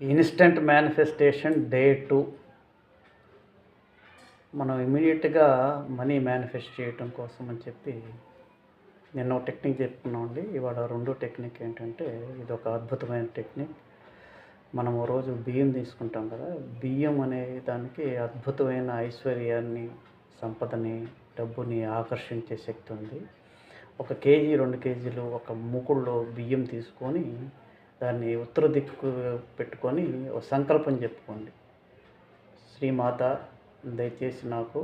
Instant manifestation day 2. మనం ఇమీడియట్గా money manifest చేయటం కోసం అని చెప్పి నిన్న ఒక టెక్నిక్ చెప్పుకున్నామండి. ఇవాళ రెండో టెక్నిక్ ఏంటంటే, ఇది ఒక అద్భుతమైన టెక్నిక్. మనం రోజు బియ్యం తీసుకుంటాం కదా, బియ్యం అనే దానికి అద్భుతమైన ఐశ్వర్యాన్ని, సంపదని, డబ్బుని ఆకర్షించే శక్తి ఉంది. 1 కేజీ 2 కేజీలు ఒక మూకుడులో బియ్యం తీసుకొని దాన్ని ఉత్తర దిక్కు పెట్టుకొని ఒక సంకల్పం చెప్పుకోండి. శ్రీమాత, దయచేసి నాకు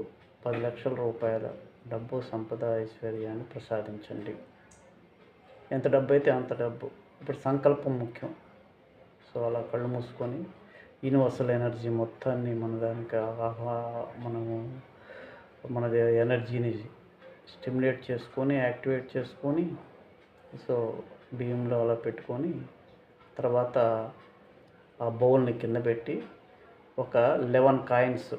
10 లక్షల రూపాయల డబ్బు, సంపద, ఐశ్వర్యాన్ని ప్రసాదించండి. ఎంత డబ్బు అయితే అంత డబ్బు. ఇప్పుడు సంకల్పం ముఖ్యం. సో అలా కళ్ళు మూసుకొని యూనివర్సల్ ఎనర్జీ మొత్తాన్ని మనము మన ఎనర్జీని స్టిమ్యులేట్ చేసుకొని, యాక్టివేట్ చేసుకొని, సో బియ్యంలో అలా పెట్టుకొని, తర్వాత ఆ బౌల్ని కింద పెట్టి ఒక 11 coins,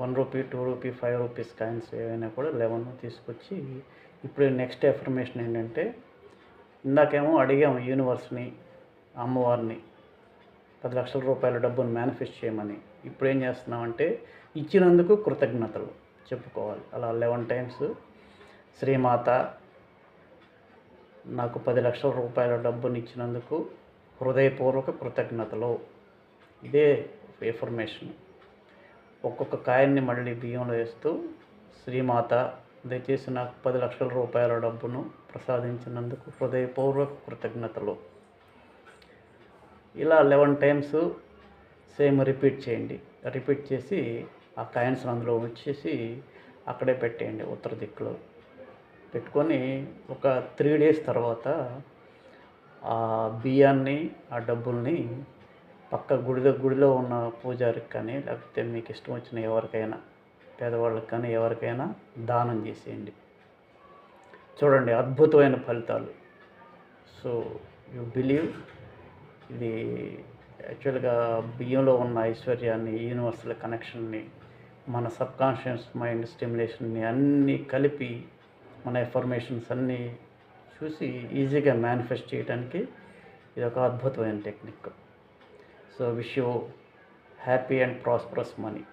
1 rupee, 2 rupee, 5 rupees coins ఏవైనా కూడా 11 తీసుకొచ్చి, ఇప్పుడు నెక్స్ట్ ఎఫర్మేషన్ ఏంటంటే, ఇందాకేమో అడిగాము యూనివర్స్ని, అమ్మవారిని 10 లక్షల రూపాయల డబ్బును మేనిఫెస్ట్ చేయమని. ఇప్పుడు ఏం చేస్తున్నామంటే, ఇచ్చినందుకు కృతజ్ఞతలు చెప్పుకోవాలి. అలా 11 టైమ్స్ శ్రీమాత, నాకు 10 లక్షల రూపాయల డబ్బుని ఇచ్చినందుకు హృదయపూర్వక కృతజ్ఞతలు. ఇదే ఎఫర్మేషన్. ఒక్కొక్క కాయిన్ని మళ్ళీ బియ్యంలో వేస్తూ, శ్రీమాత, దయచేసి నాకు 10 లక్షల రూపాయల డబ్బును ప్రసాదించినందుకు హృదయపూర్వక కృతజ్ఞతలు. ఇలా 11 టైమ్స్ సేమ్ రిపీట్ చేయండి. రిపీట్ చేసి ఆ కాయిన్స్ అందులో వచ్చేసి అక్కడే పెట్టేయండి, ఉత్తర దిక్కులో పెట్టుకొని. ఒక 3 డేస్ తర్వాత ఆ బియ్యాన్ని, ఆ డబ్బుల్ని పక్క గుడిలో ఉన్న పూజారికి కానీ, లేకపోతే మీకు ఇష్టం వచ్చిన ఎవరికైనా, పేదవాళ్ళకి కానీ ఎవరికైనా దానం చేసేయండి. చూడండి అద్భుతమైన ఫలితాలు. So you believe. ఇది యాక్చువల్గా బియ్యంలో ఉన్న ఐశ్వర్యాన్ని, యూనివర్సల్ కనెక్షన్ని, మన సబ్కాన్షియస్ మైండ్ స్టిమ్యులేషన్ని అన్నీ కలిపి, మన ఎఫర్మేషన్స్ అన్నీ చూసి ఈజీగా మేనిఫెస్ట్ చేయడానికి ఇది ఒక అద్భుతమైన technique. So wish you happy and prosperous money.